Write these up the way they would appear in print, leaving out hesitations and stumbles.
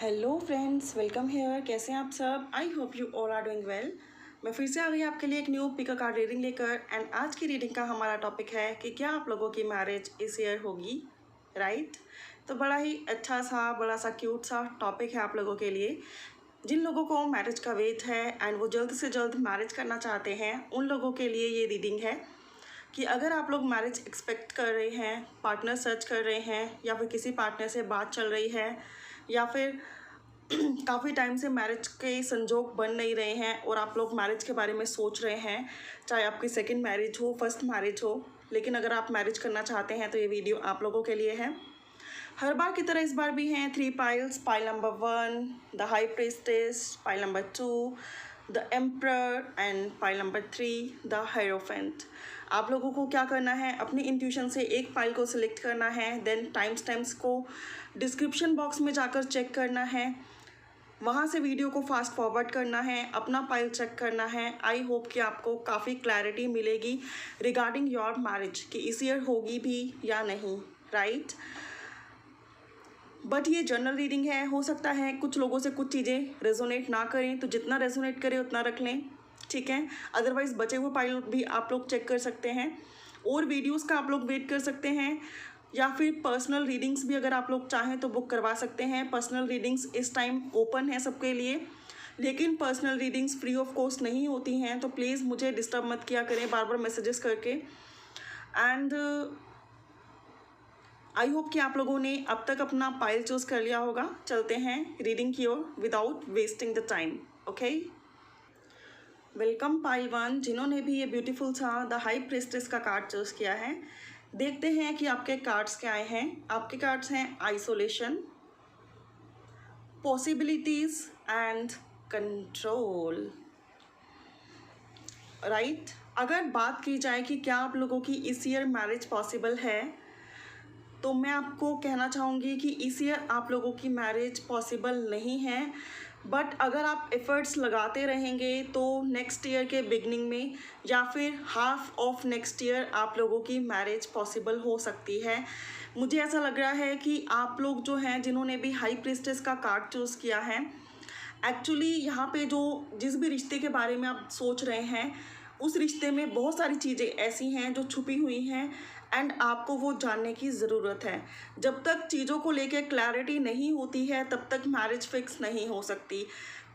Hello friends, welcome hair. कैसे हैं आप सब? I hope you all are doing well. मैं फिर से आ गई आपके लिए एक न्यू पिक कार्ड रीडिंग लेकर। एंड आज की रीडिंग का हमारा टॉपिक है कि क्या आप लोगों की मैरिज इस ईयर होगी, राइट? तो बड़ा ही अच्छा सा, बड़ा सा क्यूट सा टॉपिक है आप लोगों के लिए। जिन लोगों को मैरिज का वेट है एंड वो जल्द से जल्द मैरिज करना चाहते हैं, उन लोगों के लिए ये रीडिंग है कि अगर आप लोग मैरिज एक्सपेक्ट कर रहे हैं, पार्टनर सर्च कर रहे हैं, या फिर किसी पार्टनर से बात चल रही है, या फिर काफ़ी टाइम से मैरिज के संजोग बन नहीं रहे हैं और आप लोग मैरिज के बारे में सोच रहे हैं, चाहे आपकी सेकंड मैरिज हो, फर्स्ट मैरिज हो, लेकिन अगर आप मैरिज करना चाहते हैं तो ये वीडियो आप लोगों के लिए है। हर बार की तरह इस बार भी हैं 3 piles. Pile number 1 the high priestess, pile number 2 the emperor and pile number 3 the hierophant. आप लोगों को क्या करना है, अपनी इंट्यूशन से एक पाइल को सिलेक्ट करना है, देन टाइम स्टैम्प्स को डिस्क्रिप्शन बॉक्स में जाकर चेक करना है, वहाँ से वीडियो को फास्ट फॉरवर्ड करना है, अपना पाइल चेक करना है। आई होप कि आपको काफ़ी क्लैरिटी मिलेगी रिगार्डिंग योर मैरिज कि इस ईयर होगी भी या नहीं, राइट? बट ये जनरल रीडिंग है, हो सकता है कुछ लोगों से कुछ चीज़ें रेजोनेट ना करें, तो जितना रेजोनेट करे उतना रख लें, ठीक है? अदरवाइज़ बचे हुए पाइल भी आप लोग चेक कर सकते हैं और वीडियोस का आप लोग वेट कर सकते हैं, या फिर पर्सनल रीडिंग्स भी अगर आप लोग चाहें तो बुक करवा सकते हैं। पर्सनल रीडिंग्स इस टाइम ओपन है सबके लिए, लेकिन personal readings free of cost नहीं होती हैं, तो प्लीज़ मुझे डिस्टर्ब मत किया करें बार बार मैसेजेस करके। एंड आई होप कि आप लोगों ने अब तक अपना पाइल चूज़ कर लिया होगा। चलते हैं रीडिंग की ओर without wasting the time, okay? Welcome pile 1, जिन्होंने भी ये ब्यूटीफुल सा द हाई प्रीस्टेस का कार्ड चूज़ किया है। देखते हैं कि आपके कार्ड्स क्या आए हैं। आपके कार्ड्स हैं isolation, possibilities and control, right? अगर बात की जाए कि क्या आप लोगों की इस ईयर मैरिज पॉसिबल है, तो मैं आपको कहना चाहूँगी कि इस ईयर आप लोगों की मैरिज पॉसिबल नहीं है। बट अगर आप एफर्ट्स लगाते रहेंगे तो नेक्स्ट ईयर के बिगनिंग में या फिर हाफ ऑफ नेक्स्ट ईयर आप लोगों की मैरिज पॉसिबल हो सकती है। मुझे ऐसा लग रहा है कि आप लोग जो हैं, जिन्होंने भी हाई प्रीस्टेस का कार्ड चूज़ किया है, एक्चुअली यहाँ पे जो जिस भी रिश्ते के बारे में आप सोच रहे हैं, उस रिश्ते में बहुत सारी चीज़ें ऐसी हैं जो छुपी हुई हैं एंड आपको वो जानने की ज़रूरत है। जब तक चीज़ों को लेके क्लैरिटी नहीं होती है तब तक मैरिज फिक्स नहीं हो सकती।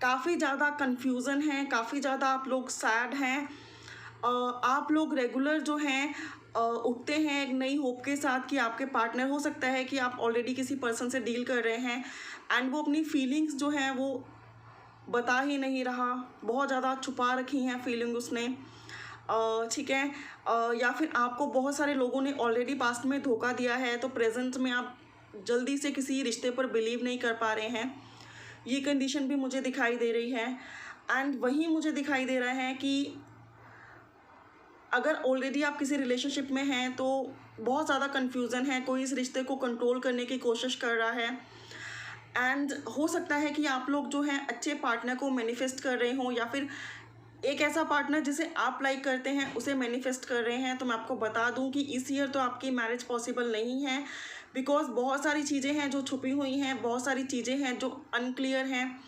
काफ़ी ज़्यादा कन्फ्यूज़न है, काफ़ी ज़्यादा आप लोग सैड हैं। आप लोग रेगुलर जो हैं उठते हैं एक नई होप के साथ कि आपके पार्टनर, हो सकता है कि आप ऑलरेडी किसी पर्सन से डील कर रहे हैं एंड वो अपनी फीलिंग्स जो हैं वो बता ही नहीं रहा, बहुत ज़्यादा छुपा रखी हैं फीलिंग उसने, ठीक है? या फिर आपको बहुत सारे लोगों ने ऑलरेडी पास्ट में धोखा दिया है, तो प्रेजेंट में आप जल्दी से किसी रिश्ते पर बिलीव नहीं कर पा रहे हैं। ये कंडीशन भी मुझे दिखाई दे रही है। एंड वहीं मुझे दिखाई दे रहा है कि अगर ऑलरेडी आप किसी रिलेशनशिप में हैं तो बहुत ज़्यादा कन्फ्यूज़न है, कोई इस रिश्ते को कंट्रोल करने की कोशिश कर रहा है। एंड हो सकता है कि आप लोग जो हैं अच्छे पार्टनर को मैनिफेस्ट कर रहे हों, या फिर एक ऐसा पार्टनर जिसे आप लाइक करते हैं उसे मैनिफेस्ट कर रहे हैं। तो मैं आपको बता दूं कि इस ईयर तो आपकी मैरिज पॉसिबल नहीं है, बिकॉज बहुत सारी चीज़ें हैं जो छुपी हुई हैं, बहुत सारी चीज़ें हैं जो अनक्लियर हैं,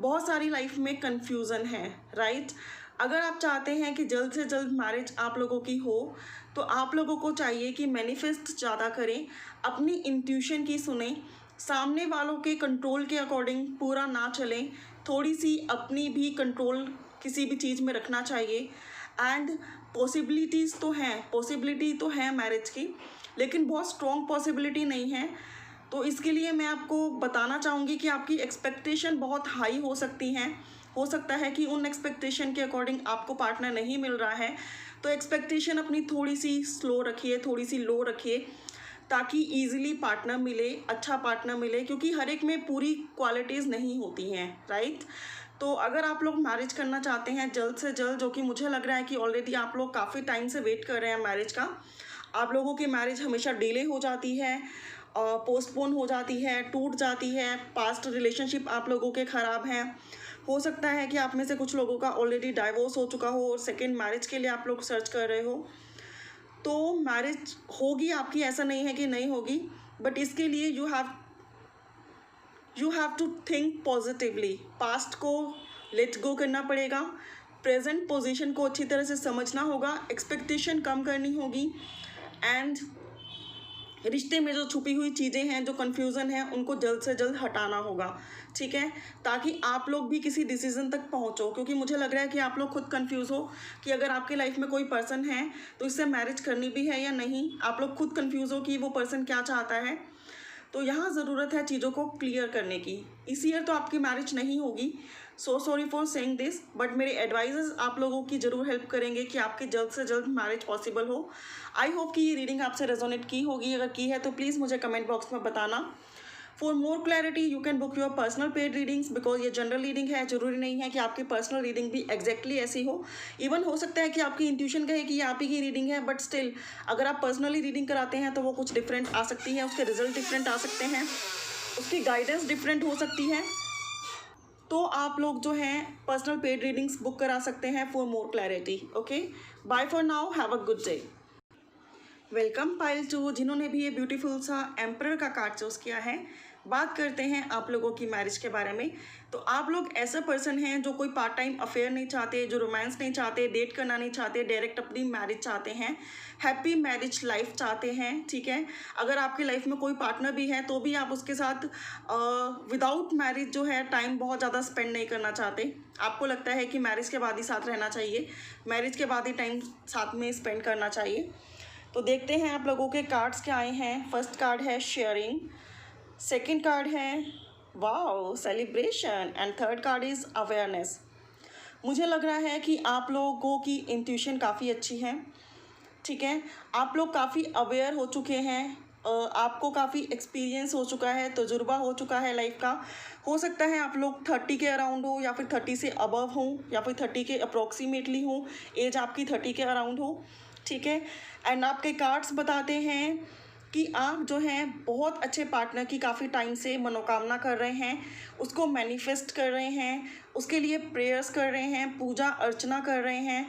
बहुत सारी लाइफ में कन्फ्यूज़न है, राइट? अगर आप चाहते हैं कि जल्द से जल्द मैरिज आप लोगों की हो, तो आप लोगों को चाहिए कि मैनिफेस्ट ज़्यादा करें, अपनी इंट्यूशन की सुने, सामने वालों के कंट्रोल के अकॉर्डिंग पूरा ना चलें, थोड़ी सी अपनी भी कंट्रोल किसी भी चीज़ में रखना चाहिए। एंड पॉसिबिलिटीज़ तो हैं, पॉसिबिलिटी तो है मैरिज की, लेकिन बहुत स्ट्रॉन्ग पॉसिबिलिटी नहीं है। तो इसके लिए मैं आपको बताना चाहूँगी कि आपकी एक्सपेक्टेशन बहुत हाई हो सकती हैं। हो सकता है कि उन एक्सपेक्टेशन के अकॉर्डिंग आपको पार्टनर नहीं मिल रहा है, तो एक्सपेक्टेशन अपनी थोड़ी सी स्लो रखिए, थोड़ी सी लो रखिए, ताकि ईजिली पार्टनर मिले, अच्छा पार्टनर मिले, क्योंकि हर एक में पूरी क्वालिटीज़ नहीं होती हैं, राइट? तो अगर आप लोग मैरिज करना चाहते हैं जल्द से जल्द, जो कि मुझे लग रहा है कि ऑलरेडी आप लोग काफ़ी टाइम से वेट कर रहे हैं मैरिज का, आप लोगों की मैरिज हमेशा डिले हो जाती है, पोस्टपोन हो जाती है, टूट जाती है, पास्ट रिलेशनशिप आप लोगों के ख़राब हैं, हो सकता है कि आप में से कुछ लोगों का ऑलरेडी डाइवोर्स हो चुका हो और सेकेंड मैरिज के लिए आप लोग सर्च कर रहे हो। तो मैरिज होगी आपकी, ऐसा नहीं है कि नहीं होगी, बट इसके लिए you have to think positively, past को लेट गो करना पड़ेगा, प्रेजेंट पोजीशन को अच्छी तरह से समझना होगा, एक्सपेक्टेशन कम करनी होगी, एंड रिश्ते में जो छुपी हुई चीज़ें हैं, जो कन्फ्यूज़न है, उनको जल्द से जल्द हटाना होगा, ठीक है, ताकि आप लोग भी किसी डिसीजन तक पहुंचो। क्योंकि मुझे लग रहा है कि आप लोग खुद कंफ्यूज हो कि अगर आपके लाइफ में कोई पर्सन है तो इससे मैरिज करनी भी है या नहीं। आप लोग खुद कंफ्यूज हो कि वो पर्सन क्या चाहता है। तो यहाँ ज़रूरत है चीज़ों को क्लियर करने की। इस ईयर तो आपकी मैरिज नहीं होगी, so sorry for saying this, but मेरे एडवाइजेस आप लोगों की ज़रूर हेल्प करेंगे कि आपकी जल्द से जल्द मैरिज पॉसिबल हो। आई होप कि ये रीडिंग आपसे रेजोनेट की होगी। अगर की है तो प्लीज़ मुझे कमेंट बॉक्स में बताना। For more clarity you can book your personal paid readings, because ये जनरल रीडिंग है। जरूरी नहीं है कि आपकी पर्सनल रीडिंग भी एग्जैक्टली ऐसी हो। इवन हो सकता है कि आपकी इंट्यूशन कहे कि ये आप ही की रीडिंग है, बट स्टिल अगर आप पर्सनली रीडिंग कराते हैं तो वो कुछ डिफरेंट आ सकती है, उसके रिजल्ट डिफरेंट आ सकते हैं, उसकी गाइडेंस डिफरेंट हो सकती है। तो आप लोग जो हैं पर्सनल पेड रीडिंग्स बुक करा सकते हैं for more clarity. Okay, bye for now, have a good day. Welcome pile 2, जिन्होंने भी ये ब्यूटीफुल सा एम्परर का कार्ड चूज किया है। बात करते हैं आप लोगों की मैरिज के बारे में। तो आप लोग ऐसा पर्सन हैं जो कोई पार्ट टाइम अफेयर नहीं चाहते, जो रोमांस नहीं चाहते, डेट करना नहीं चाहते, डायरेक्ट अपनी मैरिज चाहते हैं, हैप्पी मैरिज लाइफ चाहते हैं, ठीक है। अगर आपकी लाइफ में कोई पार्टनर भी है तो भी आप उसके साथ विदाउट मैरिज जो है टाइम बहुत ज़्यादा स्पेंड नहीं करना चाहते। आपको लगता है कि मैरिज के बाद ही साथ रहना चाहिए, मैरिज के बाद ही टाइम साथ में स्पेंड करना चाहिए। तो देखते हैं आप लोगों के कार्ड्स क्या आए हैं। फर्स्ट कार्ड है शेयरिंग, सेकंड कार्ड है wow celebration, and third card is awareness. मुझे लग रहा है कि आप लोगों की इंट्यूशन काफ़ी अच्छी है, ठीक है। आप लोग काफ़ी अवेयर हो चुके हैं, आपको काफ़ी एक्सपीरियंस हो चुका है, तजुर्बा हो चुका है लाइफ का। हो सकता है आप लोग 30 के अराउंड हो, या फिर 30 से अबव हो, या फिर 30 के अप्रोक्सीमेटली हो, एज आपकी 30 के अराउंड हो, ठीक है। एंड आपके कार्ड्स बताते हैं कि आप जो हैं बहुत अच्छे पार्टनर की काफ़ी टाइम से मनोकामना कर रहे हैं, उसको मैनिफेस्ट कर रहे हैं, उसके लिए प्रेयर्स कर रहे हैं, पूजा अर्चना कर रहे हैं।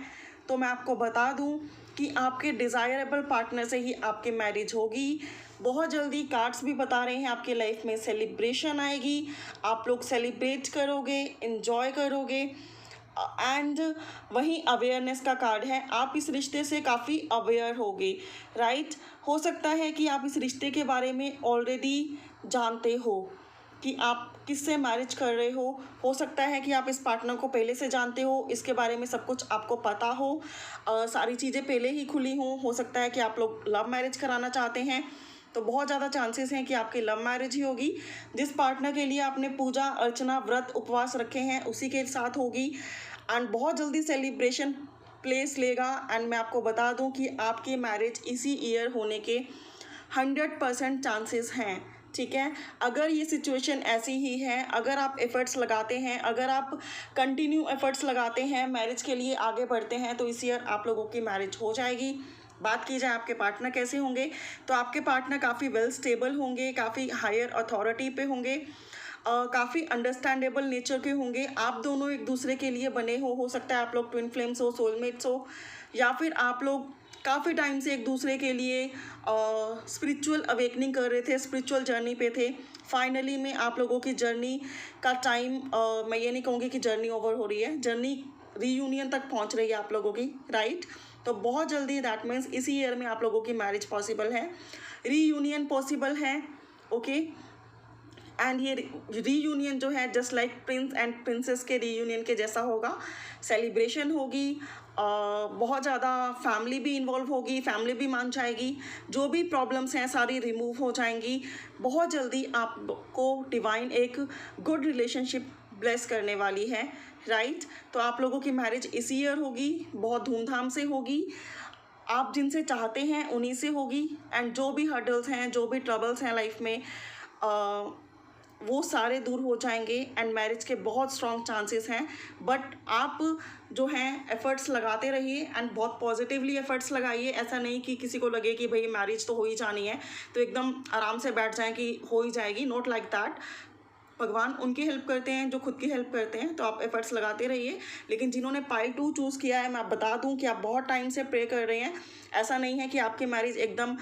तो मैं आपको बता दूं कि आपके डिज़ायरेबल पार्टनर से ही आपकी मैरिज होगी बहुत जल्दी। कार्ड्स भी बता रहे हैं आपकी लाइफ में सेलिब्रेशन आएगी, आप लोग सेलिब्रेट करोगे, इन्जॉय करोगे। एंड वहीं अवेयरनेस का कार्ड है, आप इस रिश्ते से काफ़ी अवेयर होगे, राइट। हो सकता है कि आप इस रिश्ते के बारे में ऑलरेडी जानते हो कि आप किससे मैरिज कर रहे हो सकता है कि आप इस पार्टनर को पहले से जानते हो, इसके बारे में सब कुछ आपको पता हो, सारी चीज़ें पहले ही खुली हो सकता है कि आप लोग लव मैरिज कराना चाहते हैं, तो बहुत ज़्यादा चांसेस हैं कि आपकी लव मैरिज ही होगी। जिस पार्टनर के लिए आपने पूजा अर्चना व्रत उपवास रखे हैं उसी के साथ होगी, एंड बहुत जल्दी सेलिब्रेशन प्लेस लेगा। एंड मैं आपको बता दूं कि आपकी मैरिज इसी ईयर होने के 100% चांसेस हैं, ठीक है। अगर ये सिचुएशन ऐसी ही है, अगर आप एफ़र्ट्स लगाते हैं, अगर आप कंटिन्यू एफ़र्ट्स लगाते हैं, मैरिज के लिए आगे बढ़ते हैं, तो इस ईयर आप लोगों की मैरिज हो जाएगी। बात की जाए आपके पार्टनर कैसे होंगे, तो आपके पार्टनर काफ़ी वेल स्टेबल होंगे, काफ़ी हायर अथॉरिटी पे होंगे, काफ़ी अंडरस्टैंडेबल नेचर के होंगे। आप दोनों एक दूसरे के लिए बने हो सकता है आप लोग ट्विन फ्लेम्स हो, सोलमेट्स हो, या फिर आप लोग काफ़ी टाइम से एक दूसरे के लिए स्पिरिचुअल अवेकनिंग कर रहे थे, स्पिरिचुअल जर्नी पे थे। फाइनली में आप लोगों की जर्नी का टाइम, मैं ये नहीं कहूँगी कि जर्नी ओवर हो रही है, जर्नी रीयूनियन तक पहुँच रही है आप लोगों की, राइट। तो बहुत जल्दी दैट मीन्स इसी ईयर में आप लोगों की मैरिज पॉसिबल है, रीयूनियन पॉसिबल है, ओके। एंड ये रीयूनियन जो है just like Prince and princess के रीयूनियन के जैसा होगा। सेलिब्रेशन होगी, बहुत ज़्यादा फैमिली भी इन्वॉल्व होगी, फैमिली भी मान जाएगी, जो भी प्रॉब्लम्स हैं सारी रिमूव हो जाएंगी। बहुत जल्दी आपको डिवाइन एक गुड रिलेशनशिप ब्लेस करने वाली है, राइट। तो आप लोगों की मैरिज इसी ईयर होगी, बहुत धूमधाम से होगी, आप जिनसे चाहते हैं उन्हीं से होगी। एंड जो भी हर्डल्स हैं, जो भी ट्रबल्स हैं लाइफ में, वो सारे दूर हो जाएंगे एंड मैरिज के बहुत स्ट्रॉन्ग चांसेस हैं। बट आप जो हैं एफ़र्ट्स लगाते रहिए एंड बहुत पॉजिटिवली एफ़र्ट्स लगाइए। ऐसा नहीं कि किसी को लगे कि भाई मैरिज तो हो ही जानी है तो एकदम आराम से बैठ जाएं कि हो ही जाएगी, नॉट लाइक दैट। भगवान उनकी हेल्प करते हैं जो खुद की हेल्प करते हैं, तो आप एफ़र्ट्स लगाते रहिए। लेकिन जिन्होंने पाइल 2 चूज़ किया है, मैं बता दूं कि आप बहुत टाइम से प्रे कर रहे हैं। ऐसा नहीं है कि आपकी मैरिज एकदम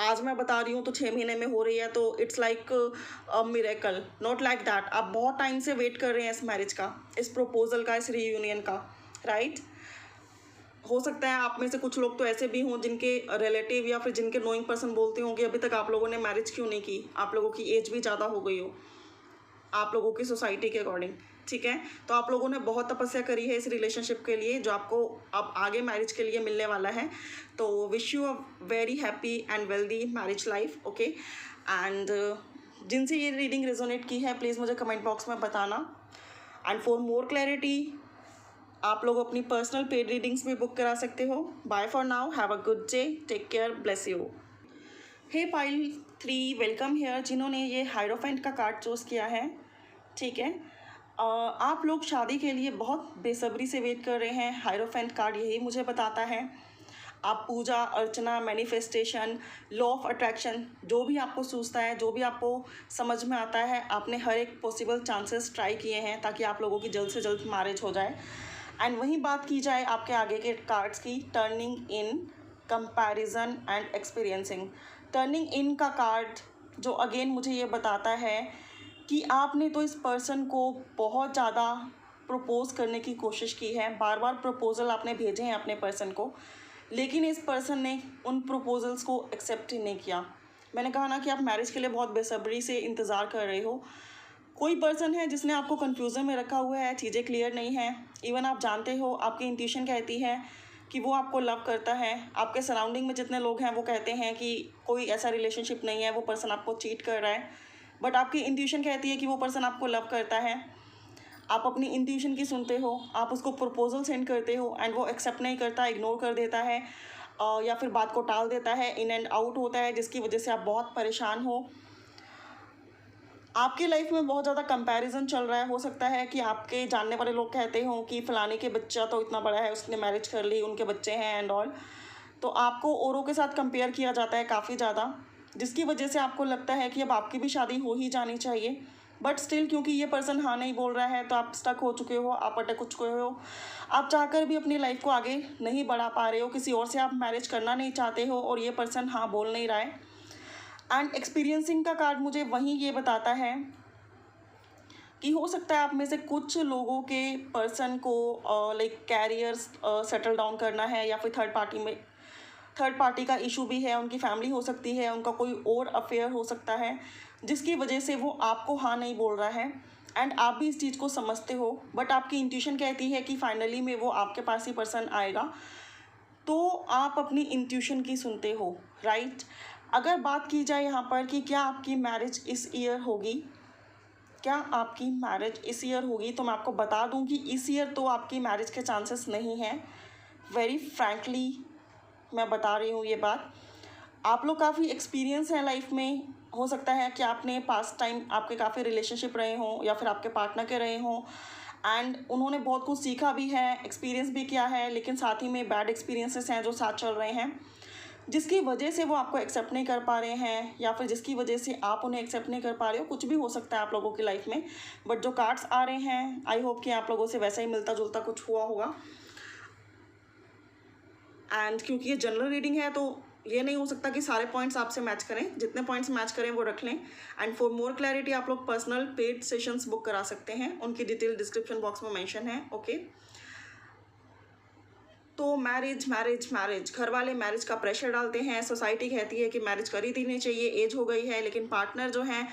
आज मैं बता रही हूँ तो 6 महीने में हो रही है, तो it's like a miracle, not like that. आप बहुत टाइम से वेट कर रहे हैं इस मैरिज का, इस प्रपोजल का, इस रीयूनियन का, राइट। हो सकता है आप में से कुछ लोग तो ऐसे भी हों जिनके रिलेटिव या फिर जिनके नोइंग पर्सन बोलते हों कि अभी तक आप लोगों ने मैरिज क्यों नहीं की, आप लोगों की एज भी ज़्यादा हो गई हो आप लोगों की सोसाइटी के अकॉर्डिंग, ठीक है। तो आप लोगों ने बहुत तपस्या करी है इस रिलेशनशिप के लिए, जो आपको अब आगे मैरिज के लिए मिलने वाला है। तो wish you a very happy and wealthy marriage life, okay. And जिनसे ये रीडिंग रेजोनेट की है प्लीज़ मुझे कमेंट बॉक्स में बताना। एंड फॉर मोर क्लैरिटी आप लोग अपनी पर्सनल पेड रीडिंग्स भी बुक करा सकते हो। Bye for now, have a good day, take care, bless you. Hey pile 3, welcome here. जिन्होंने ये हायरोफेंट का कार्ड चूज़ किया है, ठीक है, आप लोग शादी के लिए बहुत बेसब्री से वेट कर रहे हैं। हायरोफेंट कार्ड यही मुझे बताता है। आप पूजा अर्चना, मैनिफेस्टेशन, लॉ ऑफ अट्रैक्शन, जो भी आपको सूझता है, जो भी आपको समझ में आता है, आपने हर एक पॉसिबल चांसेस ट्राई किए हैं ताकि आप लोगों की जल्द से जल्द मैरिज हो जाए। एंड वहीं बात की जाए आपके आगे के कार्ड्स की, turning in, comparison and experiencing. Turning इन का कार्ड जो अगेन मुझे ये बताता है कि आपने तो इस पर्सन को बहुत ज़्यादा प्रपोज करने की कोशिश की है, बार बार प्रपोज़ल आपने भेजे हैं अपने पर्सन को, लेकिन इस पर्सन ने उन प्रपोजल्स को एक्सेप्ट ही नहीं किया। मैंने कहा ना कि आप मैरिज के लिए बहुत बेसब्री से इंतज़ार कर रहे हो। कोई पर्सन है जिसने आपको कन्फ्यूज़न में रखा हुआ है, चीज़ें क्लियर नहीं हैं। इवन आप जानते हो, आपकी इंट्यूशन कहती है कि वो आपको लव करता है। आपके सराउंडिंग में जितने लोग हैं वो कहते हैं कि कोई ऐसा रिलेशनशिप नहीं है, वो पर्सन आपको चीट कर रहा है, बट आपकी इंट्यूशन कहती है कि वो पर्सन आपको लव करता है। आप अपनी इंट्यूशन की सुनते हो, आप उसको प्रपोजल सेंड करते हो एंड वो एक्सेप्ट नहीं करता, इग्नोर कर देता है, या फिर बात को टाल देता है, इन एंड आउट होता है, जिसकी वजह से आप बहुत परेशान हो। आपकी लाइफ में बहुत ज़्यादा कंपैरिजन चल रहा है। हो सकता है कि आपके जानने वाले लोग कहते हों कि फ़लाने के बच्चा तो इतना बड़ा है, उसने मैरिज कर ली, उनके बच्चे हैं एंड ऑल। तो आपको औरों के साथ कंपेयर किया जाता है काफ़ी ज़्यादा, जिसकी वजह से आपको लगता है कि अब आपकी भी शादी हो ही जानी चाहिए। बट स्टिल क्योंकि ये पर्सन हाँ नहीं बोल रहा है तो आप स्टक हो चुके हो, आप अटक चुके हो। आप चाहकर भी अपनी लाइफ को आगे नहीं बढ़ा पा रहे हो, किसी और से आप मैरिज करना नहीं चाहते हो और ये पर्सन हाँ बोल नहीं रहा है। एंड एक्सपीरियंसिंग का कार्ड मुझे वहीं ये बताता है कि हो सकता है आप में से कुछ लोगों के पर्सन को लाइक कैरियर्स सेटल डाउन करना है, या फिर थर्ड पार्टी का इशू भी है, उनकी फैमिली हो सकती है, उनका कोई और अफेयर हो सकता है, जिसकी वजह से वो आपको हाँ नहीं बोल रहा है। एंड आप भी इस चीज़ को समझते हो, बट आपकी इंट्यूशन कहती है कि फाइनली में वो आपके पास ही पर्सन आएगा। तो आप अपनी इंट्यूशन की सुनते हो, राइट। अगर बात की जाए यहाँ पर कि क्या आपकी मैरिज इस ईयर होगी, क्या आपकी मैरिज इस ईयर होगी, तो मैं आपको बता दूं कि इस ईयर तो आपकी मैरिज के चांसेस नहीं हैं। वेरी फ्रैंकली मैं बता रही हूँ ये बात। आप लोग काफ़ी एक्सपीरियंस हैं लाइफ में। हो सकता है कि आपने पास्ट टाइम आपके काफ़ी रिलेशनशिप रहे हों या फिर आपके पार्टनर के रहे हों, एंड उन्होंने बहुत कुछ सीखा भी है, एक्सपीरियंस भी किया है, लेकिन साथ ही में बैड एक्सपीरियंसेस हैं जो साथ चल रहे हैं, जिसकी वजह से वो आपको एक्सेप्ट नहीं कर पा रहे हैं, या फिर जिसकी वजह से आप उन्हें एक्सेप्ट नहीं कर पा रहे हो। कुछ भी हो सकता है आप लोगों की लाइफ में, बट जो कार्ड्स आ रहे हैं आई होप कि आप लोगों से वैसा ही मिलता जुलता कुछ हुआ होगा। एंड क्योंकि ये जनरल रीडिंग है तो ये नहीं हो सकता कि सारे पॉइंट्स आपसे मैच करें, जितने पॉइंट्स मैच करें वो रख लें। एंड फॉर मोर क्लैरिटी आप लोग पर्सनल पेड सेशंस बुक करा सकते हैं, उनकी डिटेल डिस्क्रिप्शन बॉक्स में मेंशन है, ओके। तो मैरिज मैरिज मैरिज, घर वाले मैरिज का प्रेशर डालते हैं, सोसाइटी कहती है कि मैरिज कर ही देनी चाहिए, एज हो गई है, लेकिन पार्टनर जो हैं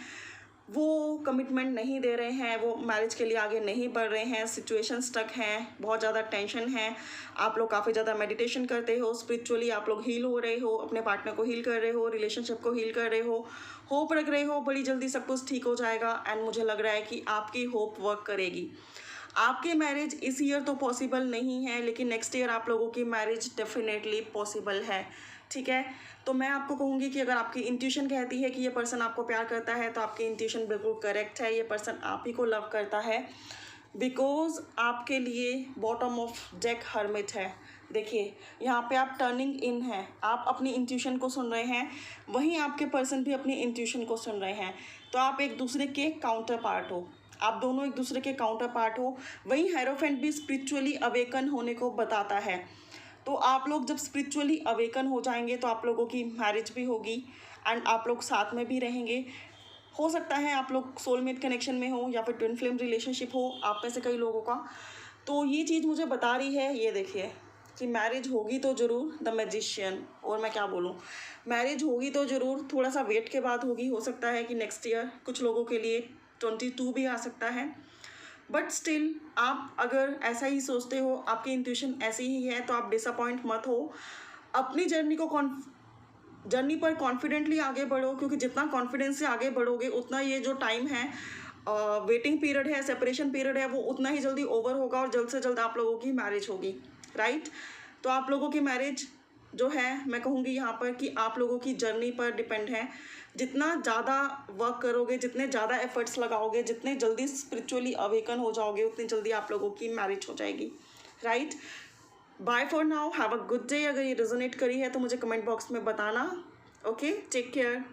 वो कमिटमेंट नहीं दे रहे हैं, वो मैरिज के लिए आगे नहीं बढ़ रहे हैं, सिचुएशन स्टक हैं, बहुत ज़्यादा टेंशन है। आप लोग काफ़ी ज़्यादा मेडिटेशन करते हो, स्पिरिचुअली आप लोग हील हो रहे हो, अपने पार्टनर को हील कर रहे हो, रिलेशनशिप को हील कर रहे हो, होप रख रहे हो बड़ी जल्दी सब कुछ ठीक हो जाएगा। एंड मुझे लग रहा है कि आपकी होप वर्क करेगी। आपकी मैरिज इस ईयर तो पॉसिबल नहीं है, लेकिन नेक्स्ट ईयर आप लोगों की मैरिज डेफिनेटली पॉसिबल है, ठीक है। तो मैं आपको कहूँगी कि अगर आपकी इंट्यूशन कहती है कि ये पर्सन आपको प्यार करता है तो आपकी इंट्यूशन बिल्कुल करेक्ट है, ये पर्सन आप ही को लव करता है, बिकॉज आपके लिए बॉटम ऑफ डेक हर्मिट है। देखिए यहाँ पे आप टर्निंग इन हैं, आप अपनी इंट्यूशन को सुन रहे हैं, वहीं आपके पर्सन भी अपनी इंट्यूशन को सुन रहे हैं। तो आप एक दूसरे के काउंटर पार्ट हो, आप दोनों एक दूसरे के काउंटर पार्ट हो। वहीं हायरोफेंट भी स्पिरिचुअली अवेकन होने को बताता है। तो आप लोग जब स्पिरिचुअली अवेकन हो जाएंगे तो आप लोगों की मैरिज भी होगी एंड आप लोग साथ में भी रहेंगे। हो सकता है आप लोग सोलमेट कनेक्शन में हो या फिर ट्विन फ्लेम रिलेशनशिप हो आप में से कई लोगों का। तो ये चीज़ मुझे बता रही है, ये देखिए कि मैरिज होगी तो ज़रूर, द मैजिशियन। और मैं क्या बोलूँ, मैरिज होगी तो ज़रूर, थोड़ा सा वेट के बाद होगी। हो सकता है कि नेक्स्ट ईयर, कुछ लोगों के लिए 22 भी आ सकता है। बट स्टिल आप अगर ऐसा ही सोचते हो, आपकी इंट्यूशन ऐसी ही है, तो आप डिसअपॉइंट मत हो। अपनी जर्नी पर कॉन्फिडेंटली आगे बढ़ो, क्योंकि जितना कॉन्फिडेंस से आगे बढ़ोगे उतना ये जो टाइम है, वेटिंग पीरियड है, सेपरेशन पीरियड है, वो उतना ही जल्दी ओवर होगा और जल्द से जल्द आप लोगों की मैरिज होगी, राइट। तो आप लोगों की मैरिज जो है, मैं कहूँगी यहाँ पर कि आप लोगों की जर्नी पर डिपेंड है। जितना ज़्यादा वर्क करोगे, जितने ज़्यादा एफर्ट्स लगाओगे, जितने जल्दी स्पिरिचुअली अवेकन हो जाओगे, उतनी जल्दी आप लोगों की मैरिज हो जाएगी, right. Bye for now, have a good day. अगर ये रेजोनेट करी है तो मुझे कमेंट बॉक्स में बताना। Okay, take care.